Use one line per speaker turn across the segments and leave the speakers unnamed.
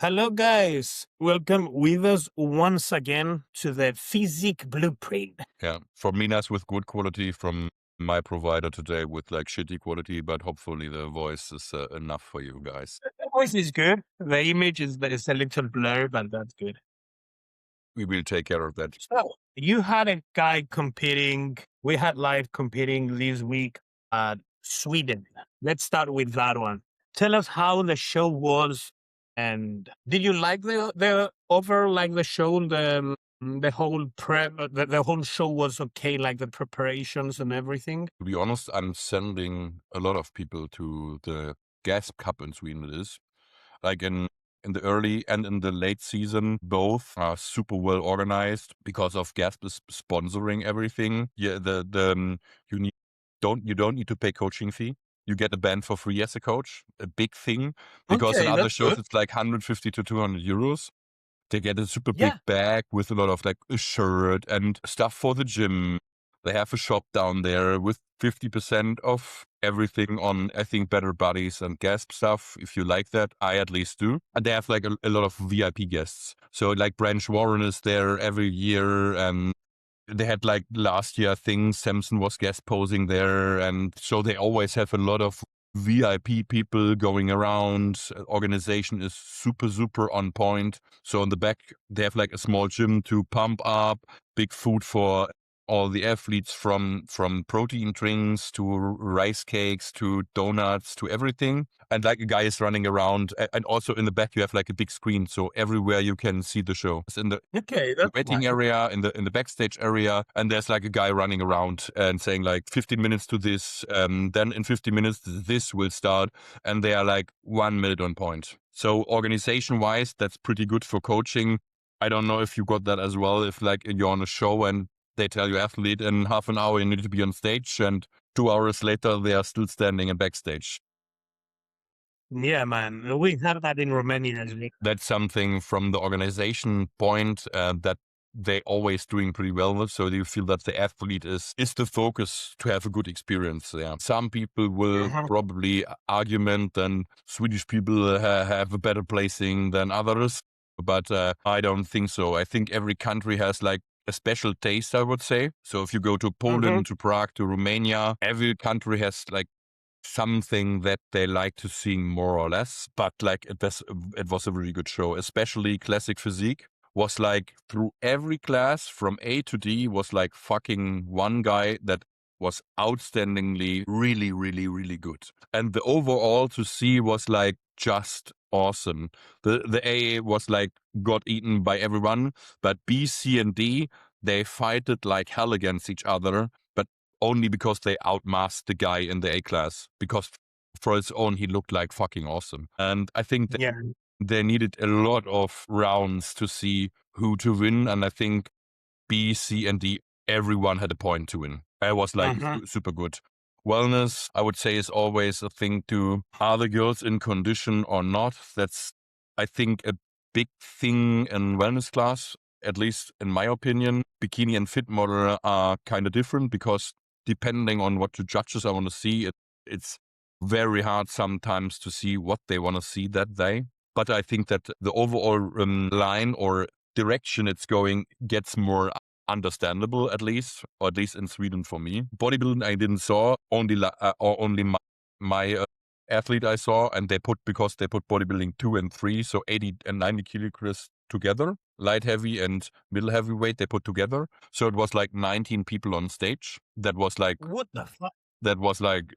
Hello, guys. Welcome with us once again to the Physique Blueprint.
Yeah, from Minas with good quality, from my provider today with like shitty quality, but hopefully the voice is enough for you guys.
The voice is good. The image is a little blurred, but that's good.
We will take care of that.
So, you had a guy competing. We had live competing this week at Sweden. Let's start with that one. Tell us how the show was, and did you like the overall like the show the whole prep the whole show was okay, like the preparations and everything?
To be honest, I'm sending a lot of people to the Gas Cup in Sweden. It is like in the early and in the late season, both are super well organized because of Gasp is sponsoring everything. Yeah, you need you don't need to pay coaching fee. You get a band for free as a coach, a big thing, because in
Okay,
other
that's
shows
good.
it's like 150 to 200 euros. They get a super big
Yeah.
bag with a lot of like a shirt and stuff for the gym. They have a shop down there with 50% of everything on, I think, Better Bodies and Gasp stuff. If you like that, I at least do. And they have like a lot of VIP guests. So like Branch Warren is there every year. And they had like last year, I think Samson was guest posing there. And so they always have a lot of VIP people going around. Organization is super, super on point. So in the back, they have like a small gym to pump up, big food for all the athletes, from protein drinks to rice cakes to donuts to everything. And like a guy is running around. And also in the back, you have like a big screen. So everywhere you can see the show. It's in the
Okay, that's
waiting
nice.
area, in the backstage area, and there's like a guy running around and saying like 15 minutes to this, then in 50 minutes this will start, and they are like 1 minute on point. So organization wise, that's pretty good for coaching. I don't know if you got that as well, if like you're on a show and they tell your athlete in half an hour you need to be on stage, and 2 hours later they are still standing in backstage.
Yeah, man. We have that in Romania as well.
That's something from the organization point that they always doing pretty well with. So you feel that the athlete is the focus to have a good experience. Yeah, some people will
Uh-huh.
probably argument that Swedish people have a better placing than others, but I don't think so. I think every country has like a special taste, I would say. So if you go to
Mhm.
Poland, to Prague, to Romania, every country has like something that they like to see more or less, but like it was a really good show, especially classic physique was like through every class from A to D was like fucking one guy that was outstandingly really, really, really good. And the overall to see was like just awesome. The A was like got eaten by everyone, but B, C, and D, they fighted like hell against each other, but only because they outmasked the guy in the A class, because for its own, he looked like fucking awesome. And I think that
Yeah.
they needed a lot of rounds to see who to win. And I think B, C, and D, everyone had a point to win. I was like
Uh-huh.
super good. Wellness, I would say, is always a thing to, are the girls in condition or not? That's, I think, a big thing in wellness class, at least in my opinion. Bikini and fit model are kind of different because depending on what the judges I want to see, it's very hard sometimes to see what they want to see that day. But I think that the overall line or direction it's going gets more understandable, at least, or at least in Sweden for me. Bodybuilding I didn't saw, only my athlete I saw, and because they put bodybuilding 2 and 3, so 80 and 90 kilograms together, light heavy and middle heavyweight they put together. So it was like 19 people on stage.
What the fuck?
That was like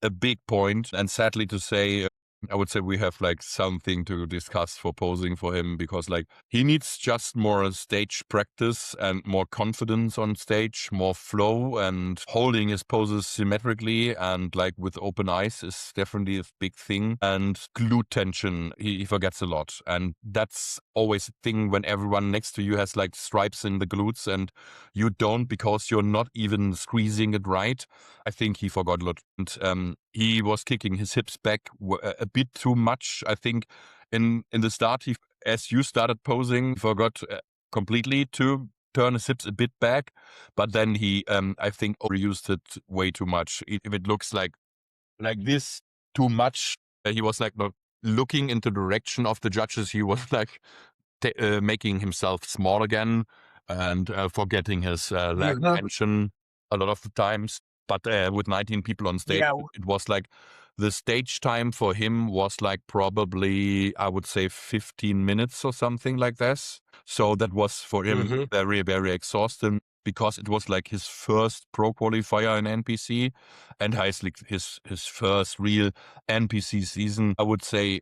a big point. And sadly to say, I would say we have like something to discuss for posing for him, because like he needs just more stage practice and more confidence on stage, more flow, and holding his poses symmetrically and like with open eyes is definitely a big thing. And glute tension, he forgets a lot. And that's always a thing when everyone next to you has like stripes in the glutes and you don't, because you're not even squeezing it right. I think he forgot a lot. And he was kicking his hips back a bit too much. I think in the start, as you started posing, he forgot completely to turn his hips a bit back. But then he, I think, overused it way too much. If it looks like this too much, he was like not looking into the direction of the judges. He was like making himself small again and forgetting his leg tension a lot of the times. But with 19 people on stage,
Yeah.
it was like the stage time for him was like probably, I would say, 15 minutes or something like this. So that was for him very, very exhausting because it was like his first pro qualifier in NPC and his first real NPC season. I would say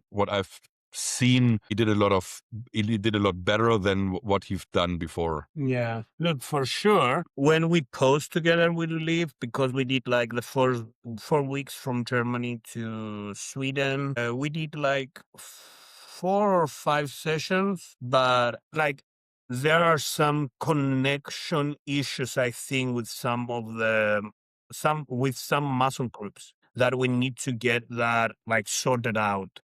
what I've seen, he did a lot better than what he's done before.
Yeah. Look, for sure, when we posed together with Liv, because we did like the 4 weeks from Germany to Sweden, we did like 4 or 5 sessions, but like there are some connection issues, I think, with some muscle groups that we need to get that like sorted out.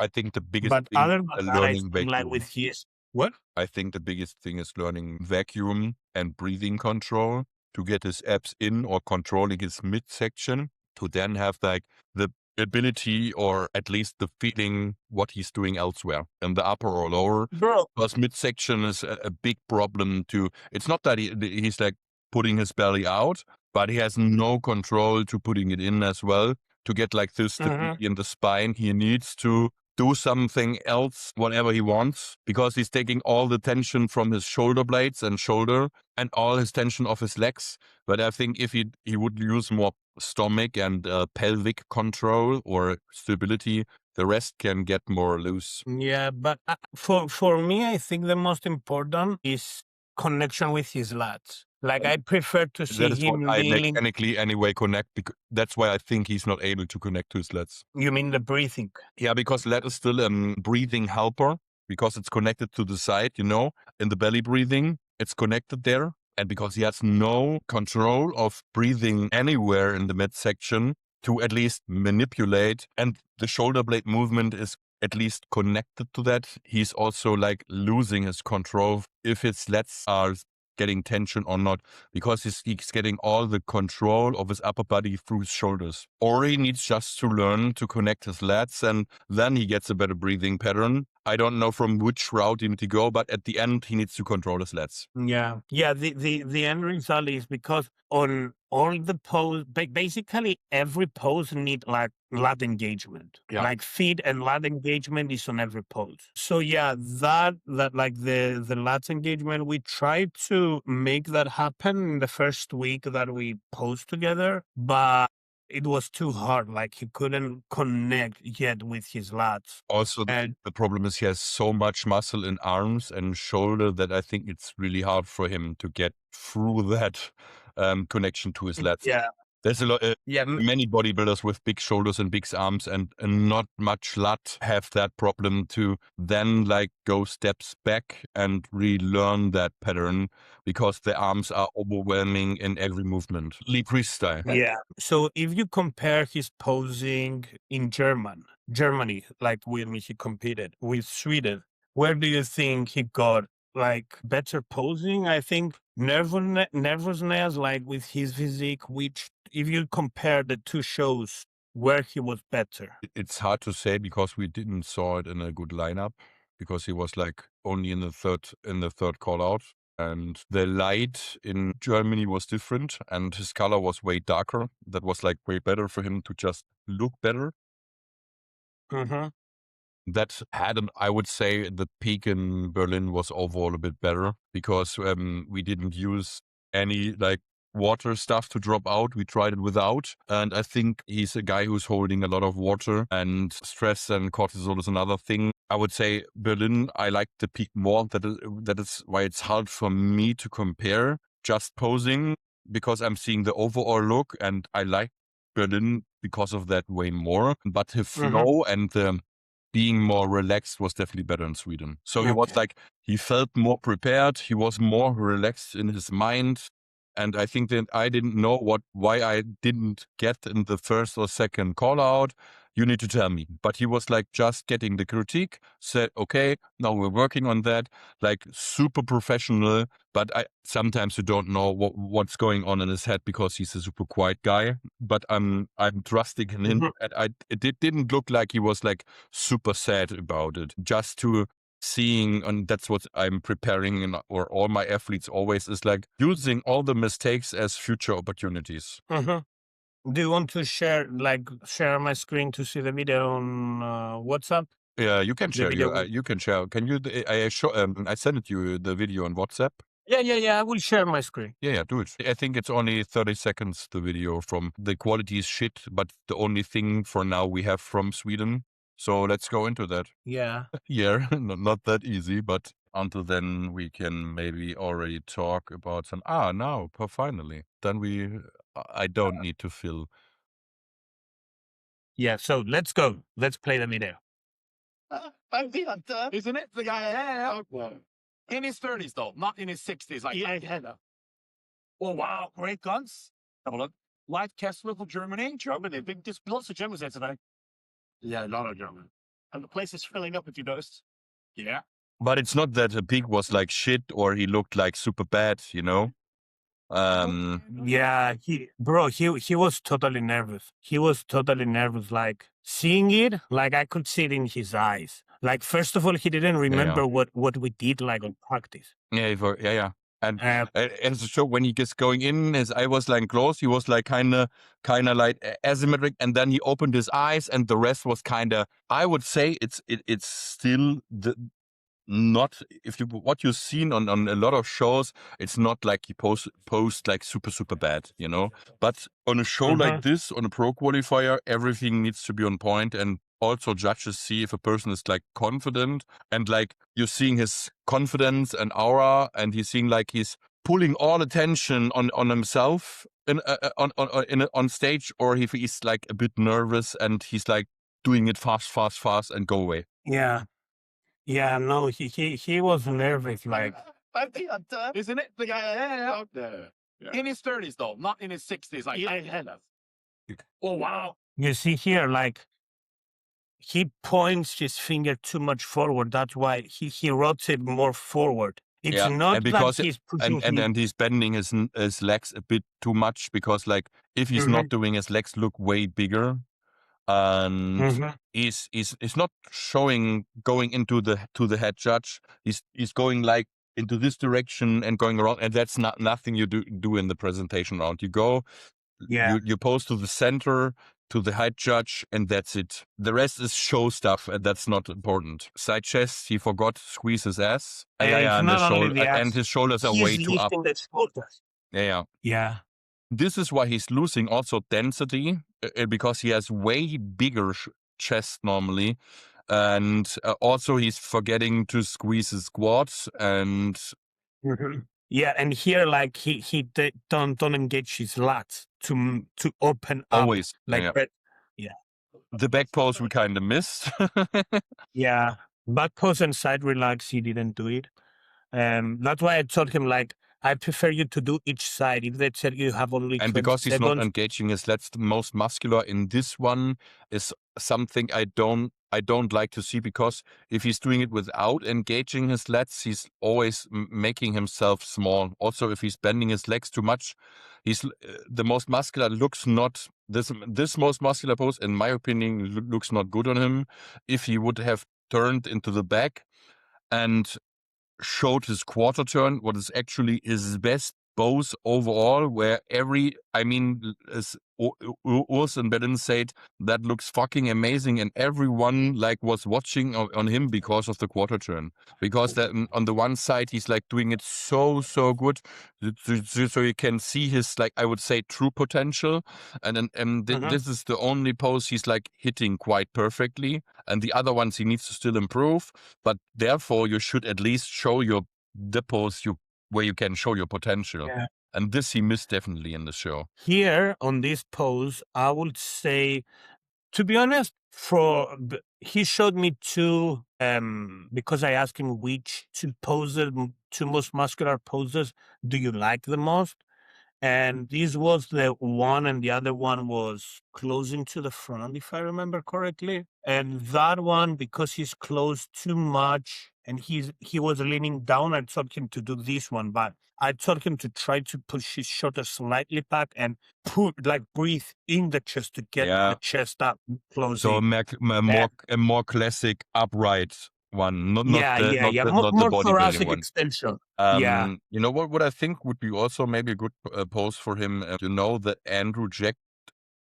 I think the biggest
But
thing
other
is
than that, I
learning
think like
vacuum.
with his what?
I think the biggest thing is learning vacuum and breathing control to get his abs in or controlling his midsection to then have like the ability or at least the feeling what he's doing elsewhere in the upper or lower.
Bro.
Because midsection is a big problem to, it's not that he's like putting his belly out, but he has no control to putting it in as well. To get like this stability in the spine, he needs to do something else, whatever he wants, because he's taking all the tension from his shoulder blades and shoulder and all his tension off his legs. But I think if he would use more stomach and pelvic control or stability, the rest can get more loose.
Yeah, but for me, I think the most important is connection with his lats. Like I prefer to see
That is what
him
I
kneeling.
mechanically anyway connect. Because that's why I think he's not able to connect to his lats.
You mean the breathing?
Yeah, because lat is still a breathing helper because it's connected to the side, in the belly breathing, it's connected there. And because he has no control of breathing anywhere in the midsection to at least manipulate, and the shoulder blade movement is at least connected to that, he's also like losing his control if his lats are getting tension or not, because he's getting all the control of his upper body through his shoulders. Or he needs just to learn to connect his lats and then he gets a better breathing pattern. I don't know from which route he needs to go, but at the end he needs to control his lats.
Yeah. The end result is because on all the pose, basically every pose need like lat engagement.
Yeah.
Like feet and lat engagement is on every pose. So yeah, that like the lat engagement, we tried to make that happen in the first week that we posed together, but it was too hard. Like he couldn't connect yet with his lats.
Also,
And
the problem is he has so much muscle in arms and shoulder that I think it's really hard for him to get through that connection to his lats.
yeah,
There's a lot,
yeah,
many bodybuilders with big shoulders and big arms and not much lat have that problem to then like go steps back and relearn that pattern because the arms are overwhelming in every movement. Lee Priest style.
yeah. So if you compare his posing in Germany, like when he competed with Sweden, where do you think he got like better posing? I think nervousness, like with his physique, which if you compare the two shows, where he was better.
It's hard to say because we didn't saw it in a good lineup because he was like only in the third call out. And the light in Germany was different and his color was way darker. That was like way better for him to just look better.
Mm-hmm.
That had, I would say, the peak in Berlin was overall a bit better because we didn't use any like water stuff to drop out. We tried it without. And I think he's a guy who's holding a lot of water, and stress and cortisol is another thing. I would say Berlin, I like the peak more. That is why it's hard for me to compare just posing because I'm seeing the overall look and I like Berlin because of that way more. But the flow and the being more relaxed was definitely better in Sweden. So he was like, he felt more prepared. He was more relaxed in his mind. And I think that I didn't know why I didn't get in the first or second call out. you need to tell me. But he was like just getting the critique, said, okay, now we're working on that, like super professional. But sometimes you don't know what's going on in his head because he's a super quiet guy. But I'm trusting in him. And it didn't look like he was like super sad about it. Just to seeing, and that's what I'm preparing, or all my athletes always is like using all the mistakes as future opportunities.
Do you want to share my screen to see the video on WhatsApp?
Yeah, you can
The
share.
video.
You can share. Can you? I sent it you the video on WhatsApp.
Yeah. I will share my screen.
Yeah, do it. I think it's only 30 seconds. The video from the quality is shit, but the only thing for now we have from Sweden. So let's go into that.
Yeah.
Yeah, not that easy, but until then we can maybe already talk about some. Now, finally, then I don't need to fill.
Yeah. So let's go. Let's play the video.
Isn't it? The guy in his 30s, though, not in his 60s. Oh, wow. Great guns. Have a look. Light Kessler from Germany. Germany. There's lots of Germans there today. Yeah, a lot of German. And the place is filling up, if you noticed. Yeah.
But it's not that a pig was like shit or he looked like super bad, you know?
Yeah, he was totally nervous. He was totally nervous. Like seeing it, like I could see it in his eyes. Like first of all, he didn't remember what we did like on practice.
Yeah. And so when he gets going in, his eye was like closed. He was like kind of like asymmetric, and then he opened his eyes, and the rest was kind of. I would say it's still not if you what you've seen on a lot of shows. It's not like he post like super bad, you know. But on a show like this, on a pro qualifier, everything needs to be on point, and also judges see if a person is like confident, and like you're seeing his confidence and aura, and he's seeing like he's pulling all attention on himself on stage, or if he's like a bit nervous and he's like doing it fast and go away.
Yeah, no, he was nervous, like.
Isn't it? The guy in his 30s, though, not in his 60s. Oh, wow.
You see here, like he points his finger too much forward. That's why he rotates more forward. It's not
and because
like he's pushing
and he's bending his legs a bit too much, because like if he's not doing, his legs look way bigger. And he's not showing going into the head judge. He's going like into this direction and going around, and that's nothing you do in the presentation round. You go, you pose to the center, to the head judge, and that's it. The rest is show stuff, and that's not important. Side chest, he forgot to squeeze his ass. And his shoulders are way too up. Yeah. This is why he's losing also density, because he has way bigger chest normally, and also he's forgetting to squeeze his quads. And
yeah, and here like he don't engage his lats to open up.
Always,
like
the back pose we kind of missed.
Yeah, back pose and side relax, he didn't do it. That's why I told him like, I prefer you to do each side. If they said you have only 20
and because he's
seconds,
not engaging his lats, the most muscular in this one is something I don't like to see, because if he's doing it without engaging his lats, he's always making himself small. Also, if he's bending his legs too much, he's the most muscular looks not this most muscular pose, in my opinion, looks not good on him. If he would have turned into the back and showed his quarter turn, what is actually his best pose overall, where as Urs and Berlin said, that looks fucking amazing, and everyone like was watching on him because of the quarter turn, because that on the one side he's like doing it so good, so you can see his, like, I would say, true potential, and this is the only pose he's like hitting quite perfectly, and the other ones he needs to still improve, but therefore you should at least show the pose where you can show your potential.
Yeah.
And this he missed definitely in the show.
Here on this pose, I would say, to be honest, he showed me two, because I asked him which two most muscular poses do you like the most? And this was the one, and the other one was closing to the front, if I remember correctly. And that one, because he's close too much and he was leaning down, I told him to do this one, but I told him to try to push his shoulder slightly back and breathe in the chest to get the chest up
So
closing.
a more classic upright one, not
Yeah,
the
more
bodybuilding
thoracic
one.
extension.
You know what I think would be also maybe a good pose for him. You know the Andrew Jack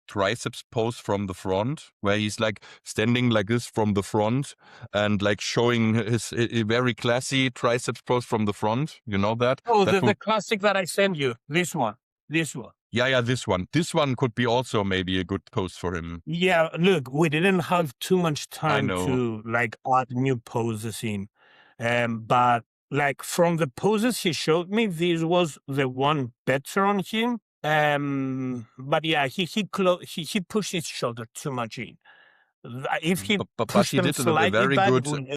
triceps pose from the front, where he's like standing like this from the front and like showing his a very classy triceps pose from the front. You know that?
Oh,
That
the classic that I sent you. This one.
yeah, this one. This one could be also maybe a good pose for him.
Yeah, look, we didn't have too much time
know.
to like add new poses in. But like from the poses he showed me, this was the one better on him. But yeah, he pushed his shoulder too much in. If he
But
pushed
he
them
did a
slightly
very
back,
good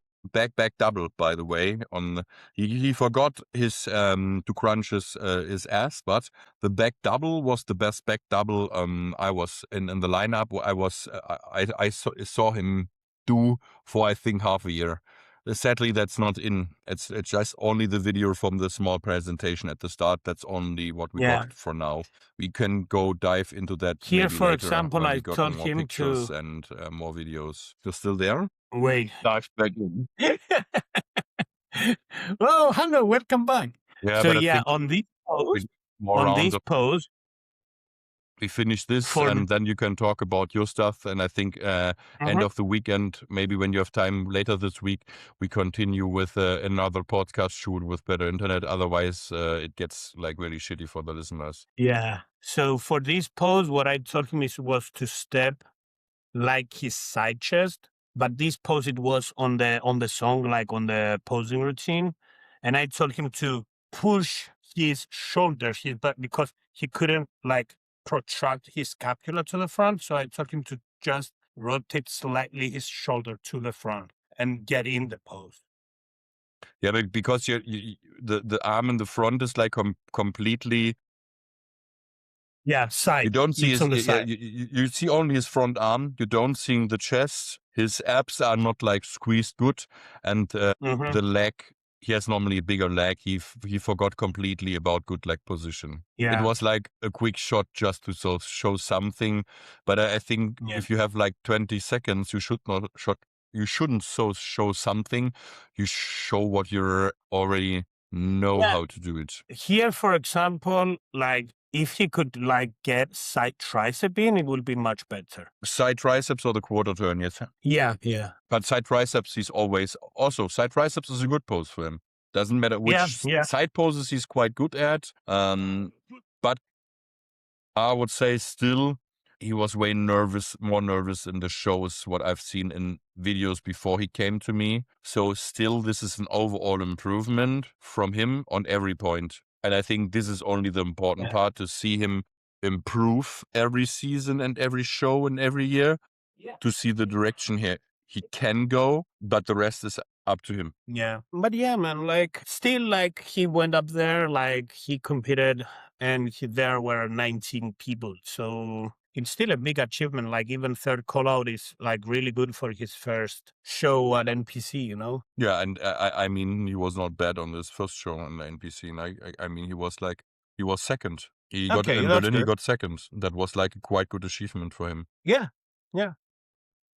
back double, by the way. On he forgot his to crunch his ass, but the back double was the best back double I was in the lineup. I saw him do for I think half a year. Sadly, that's not in. It's just only the video from the small presentation at the start. That's only what we got for now. We can go dive into that
here,
maybe
for
later
example,
when
I
we got
told
more
him
pictures
to
and more videos. You're still there?
wait.
Dive back in.
Oh, hello, welcome back.
Yeah,
So
but I
yeah,
think
on this pose,
with more rounds of we finish this
for
and then you can talk about your stuff. And I think end of the weekend, maybe when you have time later this week, we continue with another podcast shoot with better internet. Otherwise, it gets like really shitty for the listeners.
yeah. So for this pose, what I told him was to step like his side chest, but this pose it was on the song, like on the posing routine, and I told him to push his shoulders, his back, because he couldn't like protract his scapula to the front. So I told him to just rotate slightly his shoulder to the front and get in the pose.
Yeah, but because the arm in the front is like completely.
Yeah, side.
You don't see
it's
his.
on the side.
You see only his front arm. You don't see the chest. His abs are not like squeezed good, and the leg. He has normally a bigger leg. He forgot completely about good leg position.
Yeah.
It was like a quick shot just to show something. But I think if you have like 20 seconds, you should not shot. You shouldn't show something. You show what you already know how to do it.
Here, for example, like if he could like get side tricep in, it would be much better.
Side triceps or the quarter turn, yes.
Yeah.
But side triceps, he's always also side triceps is a good pose for him. Doesn't matter which side poses he's quite good at. But I would say still he was way more nervous in the shows, what I've seen in videos before he came to me. So still, this is an overall improvement from him on every point. And I think this is only the important part, to see him improve every season and every show and every year, to see the direction here he can go, but the rest is up to him. Yeah.
But yeah, man, like still like he went up there, like he competed and there were 19 people. So it's still a big achievement. Like even third call out is like really good for his first show at NPC, you know?
Yeah, and I mean, he was not bad on his first show on the NPC. And I mean, he was second. He got in Berlin, he got second. That was like a quite good achievement for him.
Yeah.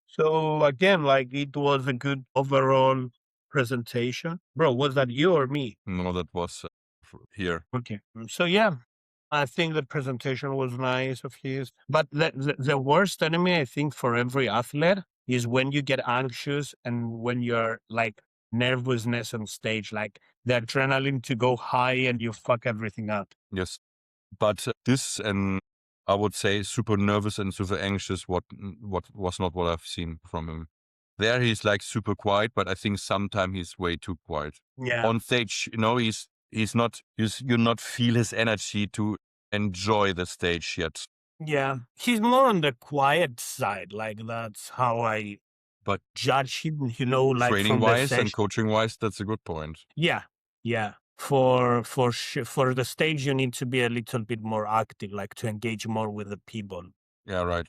So again, like it was a good overall presentation. Bro, was that you or me?
No, that was here.
Okay. So yeah, I think the presentation was nice of his. But the worst enemy, I think, for every athlete is when you get anxious and when you're like nervousness on stage, like the adrenaline to go high and you fuck everything up.
Yes. But this, and I would say super nervous and super anxious, what was not what I've seen from him. There he's like super quiet, but I think sometimes he's way too quiet.
Yeah.
On stage, you know, he's not, you not feel his energy to enjoy the stage yet.
Yeah. He's more on the quiet side. Like that's how I judge him, you know, like
training wise and coaching wise, that's a good point.
Yeah. for the stage, you need to be a little bit more active, like to engage more with the people
Yeah, right.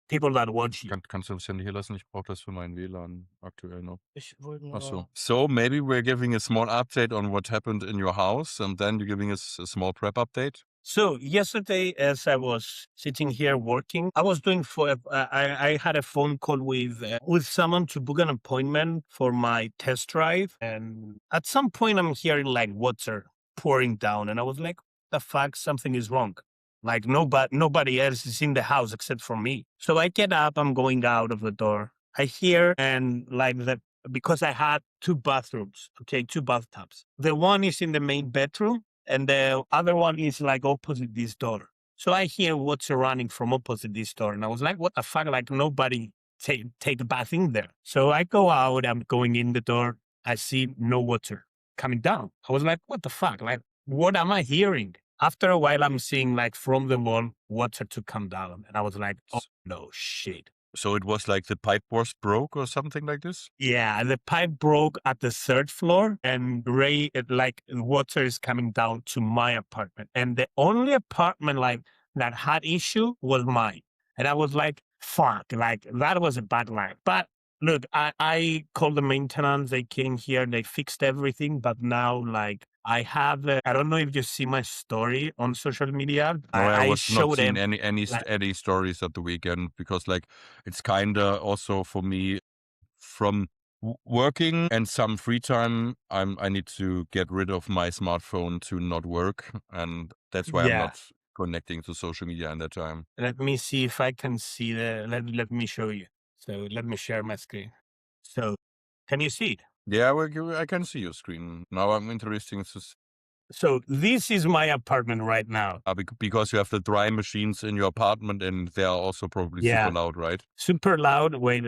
that watch you.
Kannst du das Handy hier lassen? Ich brauche das für mein WLAN aktuell noch.
Ich wollte
Ach so.
nur-
So maybe we're giving a small update on what happened in your house, and then you're giving us a small prep update.
So yesterday, as I was sitting here working, I was doing I had a phone call with someone to book an appointment for my test drive, and at some point I'm hearing like water pouring down, and I was like, "The fuck, something is wrong." Like nobody else is in the house except for me. So I get up, I'm going out of the door. I hear and like the because I had two bathrooms, okay, two bathtubs. The one is in the main bedroom and the other one is like opposite this door. So I hear water running from opposite this door, and I was like, "What the fuck? Like nobody take a bath in there." So I go out. I'm going in the door. I see no water coming down. I was like, "What the fuck? Like what am I hearing?" After a while, I'm seeing like from the wall water to come down, and I was like, "Oh no, shit."
So it was like the pipe was broke or something like this?
Yeah, the pipe broke at the third floor, and like water is coming down to my apartment. And the only apartment like that had issue was mine. And I was like, fuck, like that was a bad line. But look, I called the maintenance. They came here, they fixed everything. But now, like, I have, I don't know if you see my story on social media.
No, I
I
was not
showed
seeing
them.
any stories at the weekend because like it's kinda also for me from working and some free time. I need to get rid of my smartphone to not work, and that's why I'm
Yeah.
not connecting to social media in that time.
Let me see if I can see let me show you. So let me share my screen. So can you see it?
Yeah, I can see your screen now. I'm interested to
So this is my apartment right now.
because you have the dry machines in your apartment, and they are also probably
Yeah.
super loud, right?
Super loud. Wait,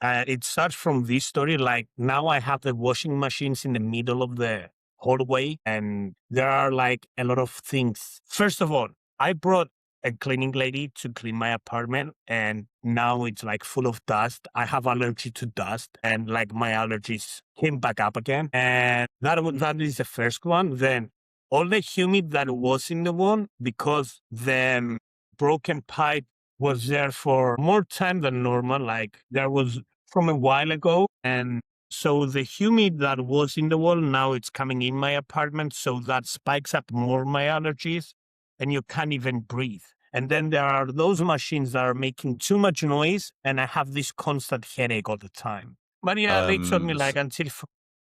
it starts from this story. Like now I have the washing machines in the middle of the hallway, and there are like a lot of things. First of all, I brought a cleaning lady to clean my apartment, and now it's like full of dust. I have allergy to dust, and like my allergies came back up again. And that is the first one. Then all the humid that was in the one because the broken pipe was there for more time than normal. Like there was from a while ago. And so the humid that was in the wall, now it's coming in my apartment. So that spikes up more my allergies and you can't even breathe. And then there are those machines that are making too much noise. And I have this constant headache all the time. But yeah, they told me like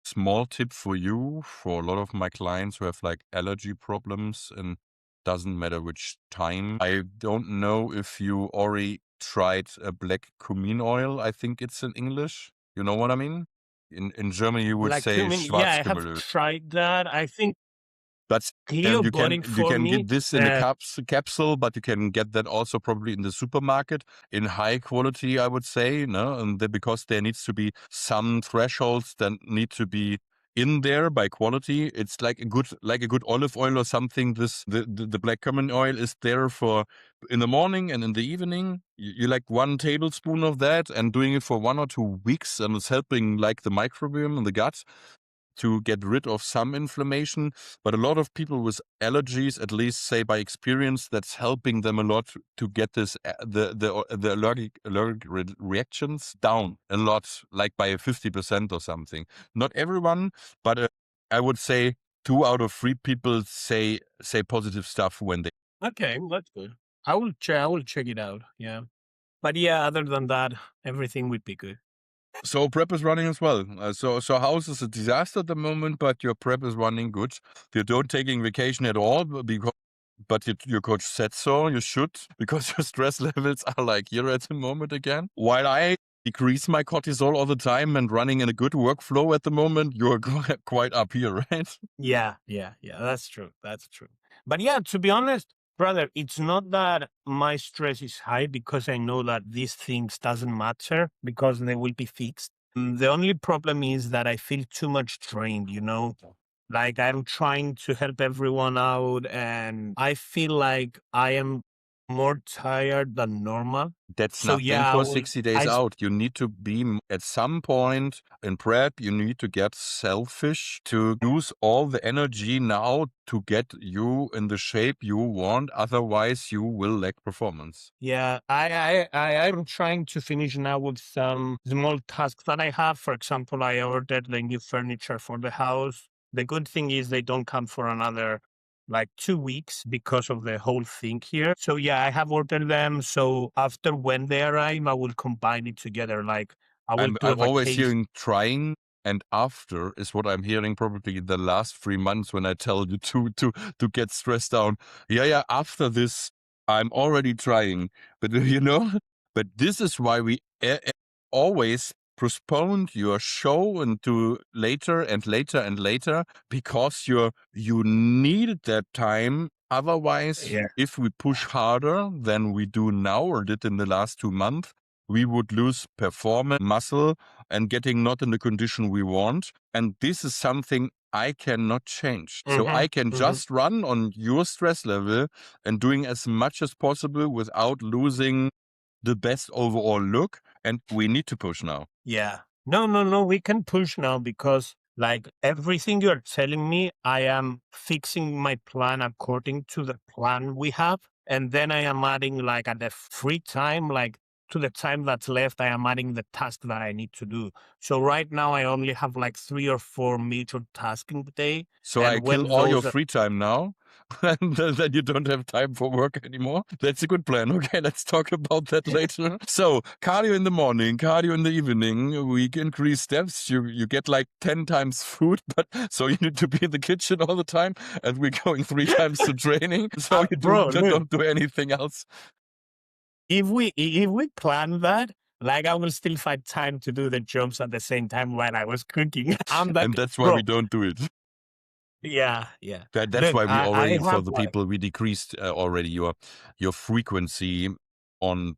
Small tip for you, for a lot of my clients who have like allergy problems, and doesn't matter which time. I don't know if you already tried a black cumin oil. I think it's in English. You know what I mean? In Germany, you would
like
say
cumin. Yeah, I have
Schwarzkümmel.
tried that. I think
But
Cleo
you
bought it
can
for me.
get this in a capsule, but you can get that also probably in the supermarket in high quality, I would say. No, and because there needs to be some thresholds that need to be in there by quality. It's like a good olive oil or something. The black cumin oil is there for in the morning and in the evening. You like 1 tablespoon of that and doing it for 1 or 2 weeks, and it's helping like the microbiome in the gut to get rid of some inflammation. But a lot of people with allergies, at least say by experience, that's helping them a lot to get this the allergic reactions down a lot, like by 50% or something. Not everyone, but I would say 2 out of 3 people say positive stuff when they.
Okay, that's good. I will check it out. Yeah. But yeah, other than that, everything would be good.
So prep is running as well. So house is a disaster at the moment, but your prep is running good. You don't taking vacation at all but your coach said so. You should, because your stress levels are like here at the moment again. While I decrease my cortisol all the time and running in a good workflow at the moment, you're quite up here, right?
Yeah. That's true. That's true. But yeah, to be honest, brother, it's not that my stress is high because I know that these things doesn't matter because they will be fixed. The only problem is that I feel too much drained, you know? Like I'm trying to help everyone out and I feel like I am more tired than normal.
That's
So
nothing
yeah,
for 60 days
I
out. You need to be at some point in prep, you need to get selfish to use all the energy now to get you in the shape you want. Otherwise, you will lack performance.
Yeah, I'm trying to finish now with some small tasks that I have. For example, I ordered the new furniture for the house. The good thing is they don't come for another like 2 weeks because of the whole thing here. So yeah, I have ordered them. So after when they arrive, I will combine it together. Like I will
I'm
do a
always
vacation.
hearing trying and after is what I'm hearing probably the last 3 months when I tell you to get stressed down. Yeah, after this, I'm already trying. But but this is why we always postponed your show into later and later and later because you needed that time. Otherwise,
Yeah.
if we push harder than we do now or did in the last 2 months, we would lose performance, muscle, and getting not in the condition we want. And this is something I cannot change. So I can just run on your stress level and doing as much as possible without losing the best overall look. And we need to push now.
Yeah. No. We can push now because, like, everything you're telling me, I am fixing my plan according to the plan we have. And then I am adding, like, at the free time, like, to the time that's left, I am adding the task that I need to do. So right now, I only have like 3 or 4 major tasks in the day.
So
And
I kill
when
all your
those are,
free time now, and then you don't have time for work anymore. That's a good plan. Okay, let's talk about that later. So cardio in the morning, cardio in the evening. We increase steps. You get like 10 times food, but so you need to be in the kitchen all the time, and we're going 3 times to training. So you
bro, look,
don't do anything else.
if we plan that, like I will still find time to do the jumps at the same time while I was cooking. I'm like,
And that's why
bro,
we don't do it.
yeah.
That's
Look,
why we
I
already, for
have
the
like,
people, we decreased already your frequency on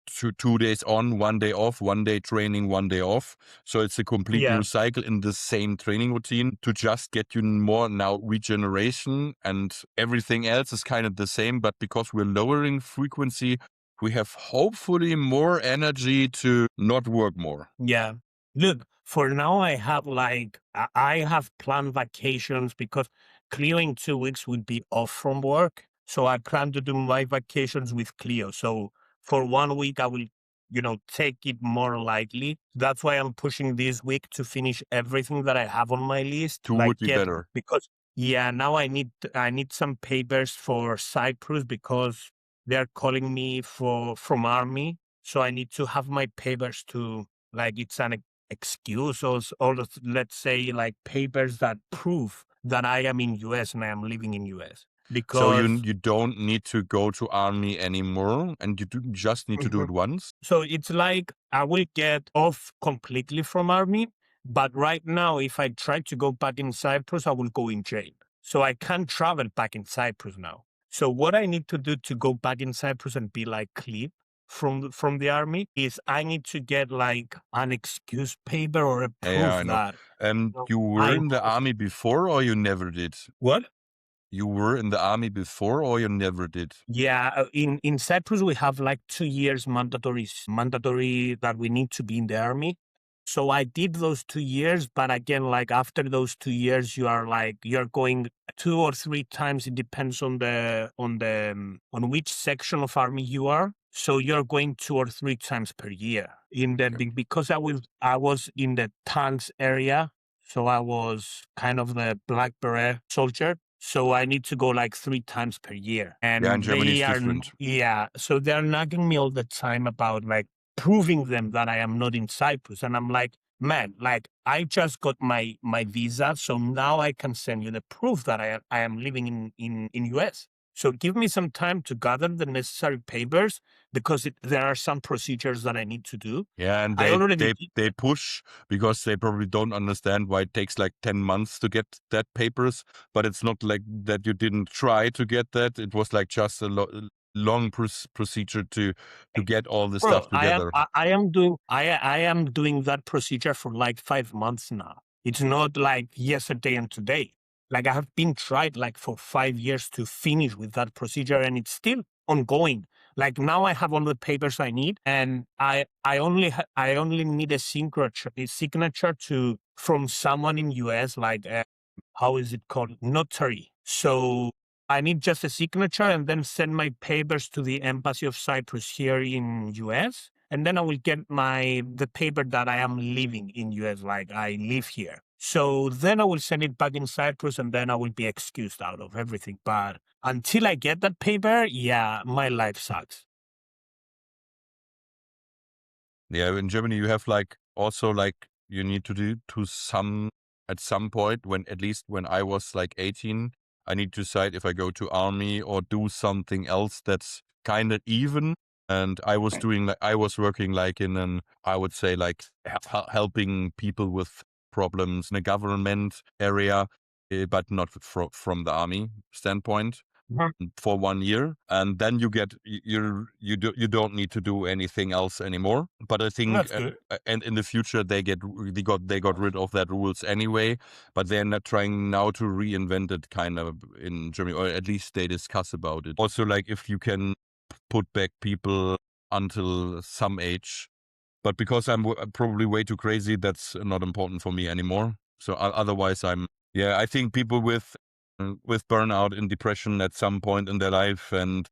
2 days on, 1 day off, 1 day training, 1 day off. So it's a complete
yeah,
new cycle in the same training routine to just get you more now regeneration, and everything else is kind of the same. But because we're lowering frequency, we have hopefully more energy to not work more.
yeah. Look, for now, I have like, I have planned vacations because Cleo in 2 weeks would be off from work. So I plan to do my vacations with Cleo. So for 1 week, I will, take it more lightly. That's why I'm pushing this week to finish everything that I have on my list.
2
Like
would be better.
because yeah, now I need some papers for Cyprus because they're calling me from army. So I need to have my papers to, like, it's an excuse or let's say like papers that prove that I am in US and I am living in US
So
because
you don't need to go to army anymore, and you just need to do
Mhm.
it once.
So it's like I will get off completely from army, but right now if I try to go back in Cyprus, I will go in jail. So I can't travel back in Cyprus now. So what I need to do to go back in Cyprus and be like clear from the army is I need to get like an excuse paper or a
Yeah,
proof
I know.
that
You were
I'm
in the army before, or you never did?
what?
You were in the army before, or you never did?
Yeah, in Cyprus we have like 2 years mandatory that we need to be in the army. So I did those 2 years, but again, like after those 2 years, you're going 2 or 3 times. It depends on which section of army you are. So you're going 2 or 3 times per year
Okay.
because I was in the tanks area. So I was kind of the black beret soldier. So I need to go like 3 times per year.
Yeah, in
And
Germany it's different.
so they're nagging me all the time about like proving them that I am not in Cyprus. And I'm like, man, like I just got my visa. So now I can send you the proof that I am living in US. So give me some time to gather the necessary papers because there are some procedures that I need to do.
Yeah, and
I already did.
they push because they probably don't understand why it takes like 10 months to get that papers. But it's not like that you didn't try to get that. It was like just a long procedure to get all the
Bro,
stuff together.
I am doing that procedure for like 5 months now. It's not like yesterday and today. Like I have been tried like for 5 years to finish with that procedure and it's still ongoing. Like now I have all the papers I need, and I only need a signature from someone in US, like how is it called, notary. So I need just a signature and then send my papers to the Embassy of Cyprus here in US. And then I will get the paper that I am living in US, like I live here. So then I will send it back in Cyprus and then I will be excused out of everything. But until I get that paper, yeah, my life sucks.
Yeah, in Germany you have like also like you need to do at some point, when at least when I was like 18, I need to decide if I go to army or do something else that's kind of even. And I was working like in an, I would say like helping people with problems in a government area, but not from the army standpoint for 1 year, and then you don't need to do anything else anymore. But I think
That's good.
and in the future they got rid of that rules anyway, but they're not trying now to reinvent it kind of in Germany, or at least they discuss about it. Also, like if you can put back people until some age, but because I'm probably way too crazy, that's not important for me anymore. So otherwise I think people with burnout and depression at some point in their life, and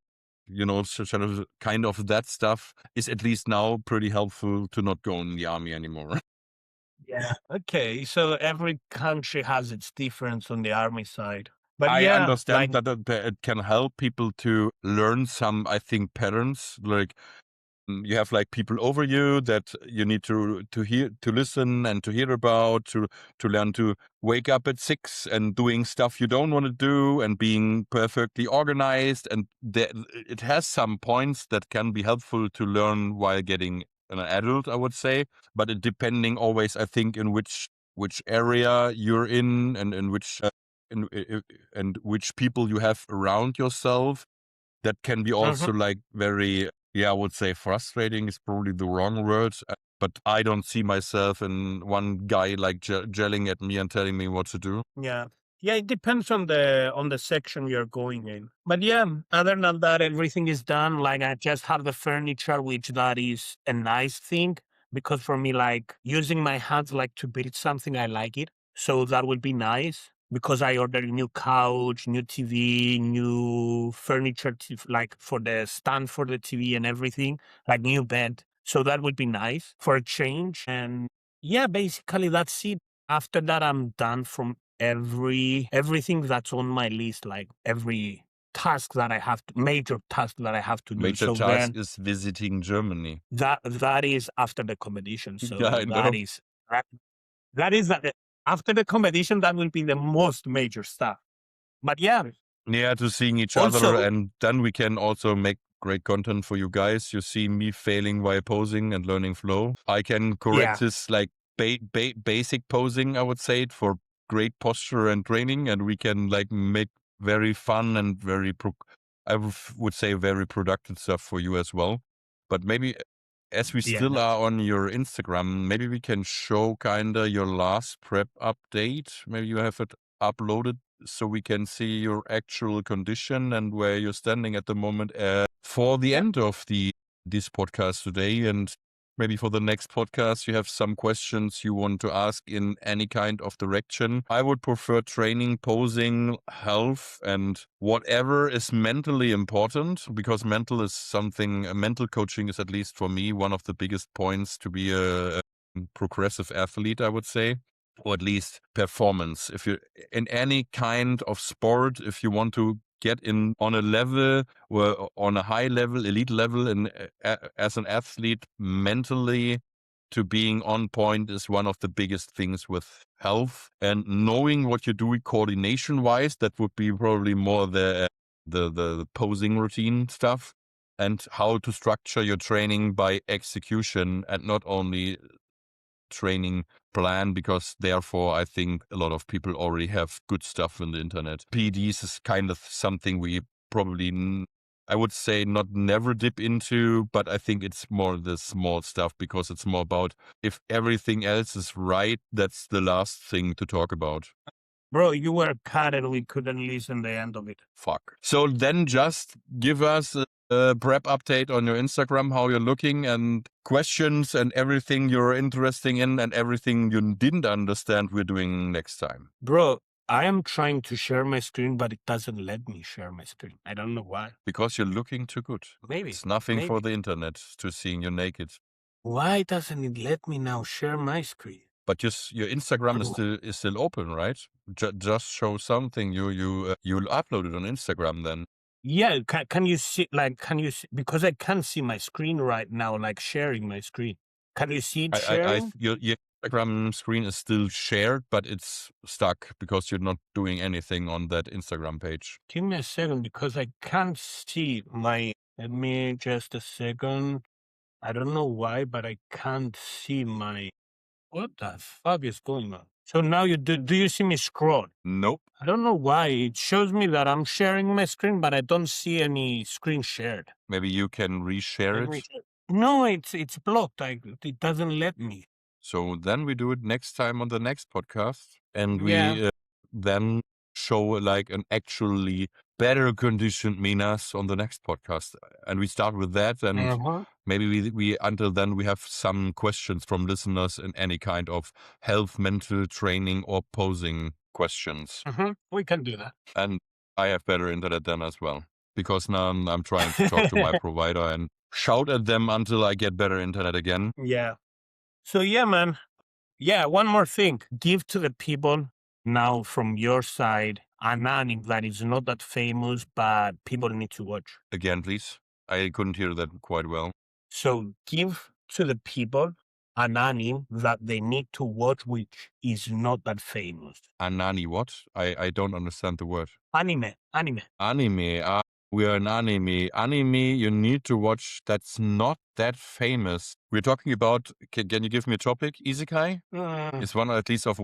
kind of that stuff is at least now pretty helpful to not go in the army anymore.
Yeah. Okay. So every country has its difference on the army side. But
I
yeah,
understand
like,
that it can help people to learn some, I think, patterns. Like you have like people over you that you need to listen and to hear about, to learn to wake up at 6 and doing stuff you don't want to do and being perfectly organized. And it has some points that can be helpful to learn while getting an adult, I would say. But it depending always, I think, in which area you're in, and in which and which people you have around yourself. That can be also like very, I would say frustrating is probably the wrong word, but I don't see myself in one guy like gelling at me and telling me what to do.
yeah. Yeah, it depends on the section you're going in. But yeah, other than that, everything is done. Like I just have the furniture, which that is a nice thing because for me, like using my hands like to build something, I like it. So that would be nice because I ordered a new couch, new TV, new furniture, like for the stand for the TV and everything, like new bed. So that would be nice for a change. And yeah, basically that's it. After that, I'm done from everything that's on my list, like every major task that I have to do.
Major
So
task
then
is visiting Germany.
that is after the competition. So
Yeah, I know.
that is after the competition, that will be the most major stuff. But yeah,
Yeah, to seeing each
also,
other, and then we can also make great content for you guys. You see me failing while posing and learning flow. I can correct
yeah,
this like basic posing, I would say, for great posture and training, and we can like make very fun and very would say very productive stuff for you as well. But maybe as we
yeah.
still are on your Instagram, maybe we can show kinda your last prep update. Maybe you have it uploaded so we can see your actual condition and where you're standing at the moment for the end of this podcast today. And maybe for the next podcast, you have some questions you want to ask in any kind of direction. I would prefer training, posing, health, and whatever is mentally important, because mental coaching is, at least for me, one of the biggest points to be a progressive athlete, I would say. Or at least performance. If you're in any kind of sport, if you want to get in on a level or on a high level, elite level, and as an athlete, mentally to being on point is one of the biggest things with health. And knowing what you're doing coordination wise, that would be probably more the posing routine stuff, and how to structure your training by execution and not only training plan, because therefore I think a lot of people already have good stuff on the internet. PEDs is kind of something we probably, I would say, not never dip into, but I think it's more the small stuff, because it's more about if everything else is right, that's the last thing to talk about.
Bro, you were cut and we couldn't listen the end of it.
Fuck. So then just give us prep update on your Instagram, how you're looking, and questions and everything you're interested in and everything you didn't understand we're doing next time.
Bro, I am trying to share my screen, but it doesn't let me share my screen. I don't know why.
Because you're looking too good.
Maybe.
It's nothing for
maybe.
the internet to seeing you naked.
Why doesn't it let me now share my screen?
But your Instagram is still open, right? Just show something. You'll upload it on Instagram then.
Yeah, can you see, because I can't see my screen right now, like sharing my screen. Can you see it sharing?
Your Instagram screen is still shared, but it's stuck because you're not doing anything on that Instagram page.
Give me a second because I can't see let me just a second. I don't know why, but I can't see what the fuck is going on? So now do you see me scroll?
Nope.
I don't know why. It shows me that I'm sharing my screen, but I don't see any screen shared.
Maybe you can reshare it.
No, it's blocked. It doesn't let me.
So then we do it next time on the next podcast, and
Yeah.
we then show like an actually better conditioned Minas on the next podcast, and we start with that, and maybe we until then we have some questions from listeners in any kind of health, mental training, or posing questions.
We can do that.
And I have better internet then as well, because now I'm trying to talk to my provider and shout at them until I get better internet again.
Yeah. So yeah, man. Yeah, one more thing. Give to the people now from your side an anime that is not that famous, but people need to watch.
Again, please. I couldn't hear that quite well.
So give to the people an anime that they need to watch, which is not that famous.
Anani what? I don't understand the word.
Anime.
Anime. We are an anime. Anime you need to watch that's not that famous. We're talking about, can you give me a topic? Isekai? It's one at least of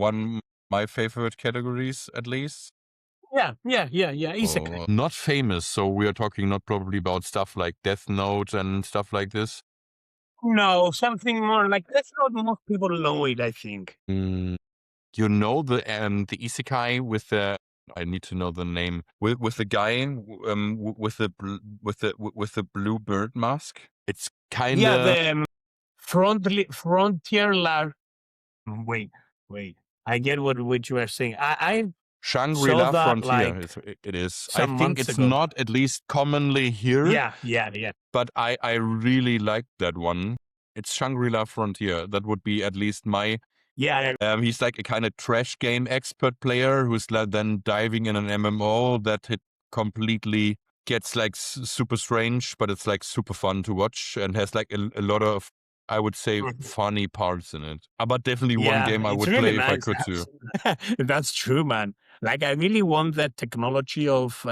my favorite categories at least.
Yeah. Isekai.
Not famous, so we are talking not probably about stuff like Death Note and stuff like this.
No, something more like that's not most people know it, I think.
You know the isekai with the, I need to know the name, with the guy with the blue bird mask. It's kind of
the frontier lar. Wait. I get what you are saying. I
Shangri-La
saw that,
Frontier.
like,
It is.
some
I think
months
it's
ago.
not at least commonly here.
Yeah.
But I really like that one. It's Shangri-La Frontier. That would be at least my.
Yeah.
He's like a kind of trash game expert player who's then diving in an MMO that it completely gets like super strange, but it's like super fun to watch and has like a lot of, I would say, funny parts in it. But definitely one game I would
really
play
nice,
if I could too.
That's true, man. Like, I really want that technology of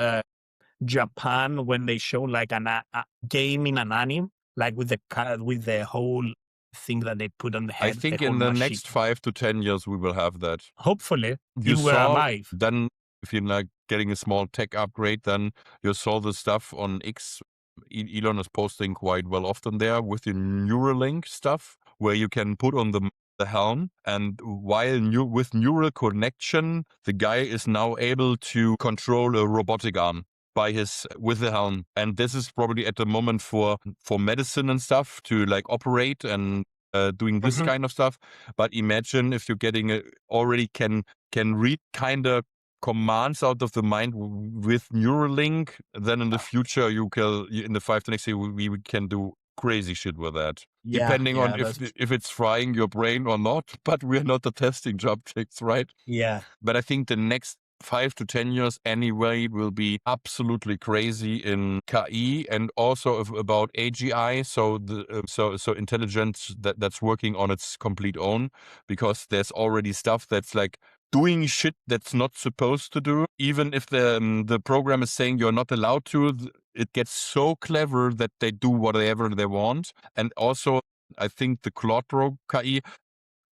Japan when they show like a game in an anime, like with the whole thing that they put on the head.
I think in the next 5 to 10 years we will have that.
Hopefully,
You
if we're
saw
alive.
then if you're like getting a small tech upgrade, then you saw the stuff on X. Elon is posting quite well often there with the Neuralink stuff, where you can put on the helm, and with neural connection, the guy is now able to control a robotic arm with the helm. And this is probably at the moment for medicine and stuff to like operate and doing this kind of stuff. But imagine if you're getting already can read kind of commands out of the mind with Neuralink, then in the future in the 5 to next year we can do crazy shit with that. Depending on if it's frying your brain or not, but we're not the testing subjects, right?
Yeah.
But I think the next 5 to 10 years anyway will be absolutely crazy in KI and also about AGI, so intelligence that's working on its complete own, because there's already stuff that's like doing shit that's not supposed to do. Even if the program is saying you're not allowed to, it gets so clever that they do whatever they want. And also, I think the Claude KI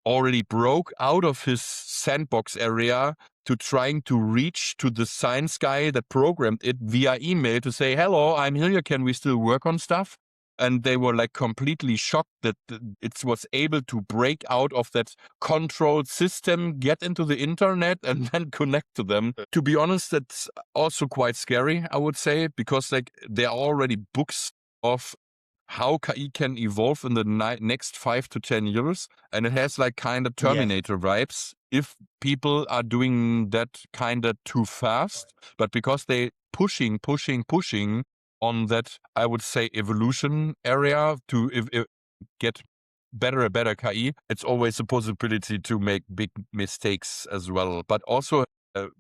already broke out of his sandbox area to trying to reach to the science guy that programmed it via email to say, hello, I'm here, can we still work on stuff? and they were like completely shocked that it was able to break out of that controlled system, get into the internet, and then connect to them. To be honest, that's also quite scary, I would say, because like there are already books of how KI can evolve in the next 5 to 10 years. And it has like kind of Terminator vibes if people are doing that kind of too fast. But because they pushing on that, I would say, evolution area to get better and better KI, it's always a possibility to make big mistakes as well. But also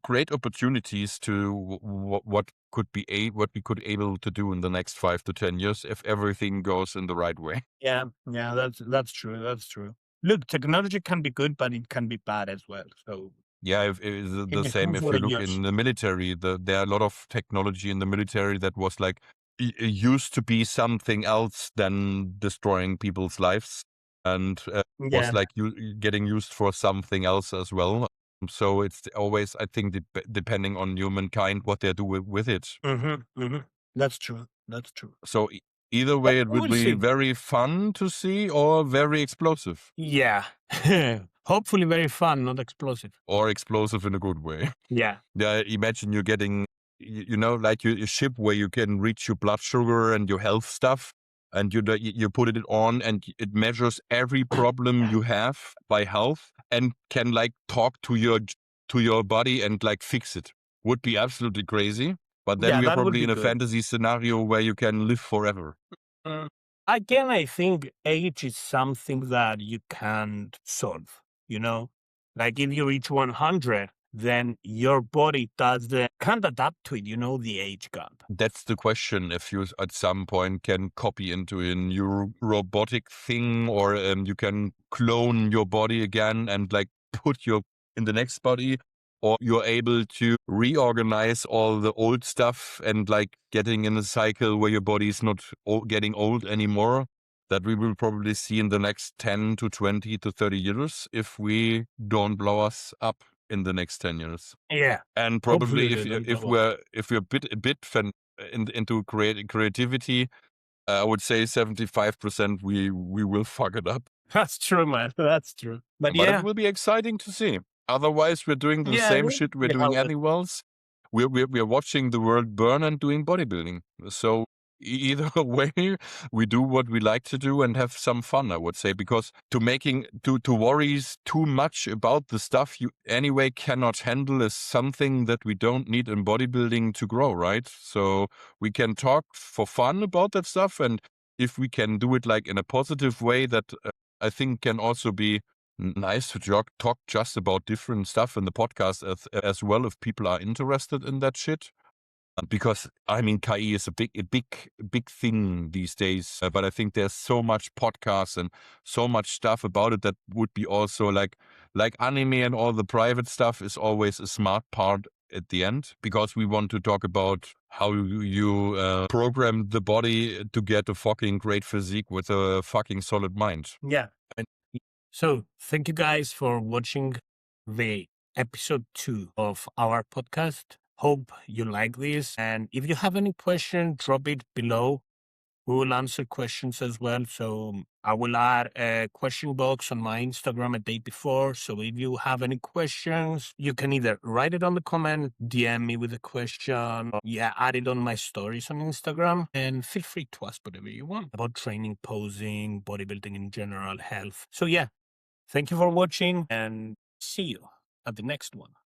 great opportunities to what we could able to do in the next 5 to 10 years if everything goes in the right way.
Yeah, that's true. That's true. Look, technology can be good, but it can be bad as well. So
Yeah, if it's the
it
same
depends
if
what
you
it
look
is.
in the military. There are a lot of technology in the military that was like used to be something else than destroying people's lives, and was
Yeah.
like getting used for something else as well. So it's always, I think, depending on humankind what they do with it.
That's true. That's true.
So either
But
way, it
we
will
will
be
see.
very fun to see or very explosive.
Yeah. Hopefully very fun, not explosive.
Or explosive in a good way.
Yeah.
Yeah, imagine you're getting, like your ship where you can reach your blood sugar and your health stuff, and you put it on, and it measures every problem you have by health, and can like talk to your body and like fix it. Would be absolutely crazy. But then
Yeah,
we are
that would
probably
be
in a
good.
fantasy scenario where you can live forever.
Again, I think age is something that you can't solve, you know? Like if you reach 100, then your body can't adapt to it, the age gap.
That's the question. If you at some point can copy into a new robotic thing, or you can clone your body again and like put your in the next body, or you're able to reorganize all the old stuff and like getting in a cycle where your body is not getting old anymore. That we will probably see in the next 10 to 20 to 30 years if we don't blow us up in the next 10 years.
Yeah.
And
Hopefully
probably
they don't
if
blow
we're a bit into creativity, I would say 75% we will fuck it up.
That's true, man. That's true. But
But
yeah.
it will be exciting to see. Otherwise, we're doing the
Yeah,
same
we'll
shit we're
see
doing
how it.
anyways. We're watching the world burn and doing bodybuilding. So either way, we do what we like to do and have some fun, I would say, because to worry too much about the stuff you anyway cannot handle is something that we don't need in bodybuilding to grow, right? So we can talk for fun about that stuff, and if we can do it like in a positive way, that I think can also be nice to talk just about different stuff in the podcast as well if people are interested in that shit. Because I mean, KI is a big thing these days. But I think there's so much podcasts and so much stuff about it that would be also like anime and all the private stuff is always a smart part at the end, because we want to talk about how you program the body to get a fucking great physique with a fucking solid mind.
Yeah. So thank you guys for watching the episode 2 of our podcast. Hope you like this. And if you have any question, drop it below. We will answer questions as well. So I will add a question box on my Instagram a day before. So if you have any questions, you can either write it on the comment, DM me with a question, or add it on my stories on Instagram. And feel free to ask whatever you want about training, posing, bodybuilding in general, health. So thank you for watching, and see you at the next one.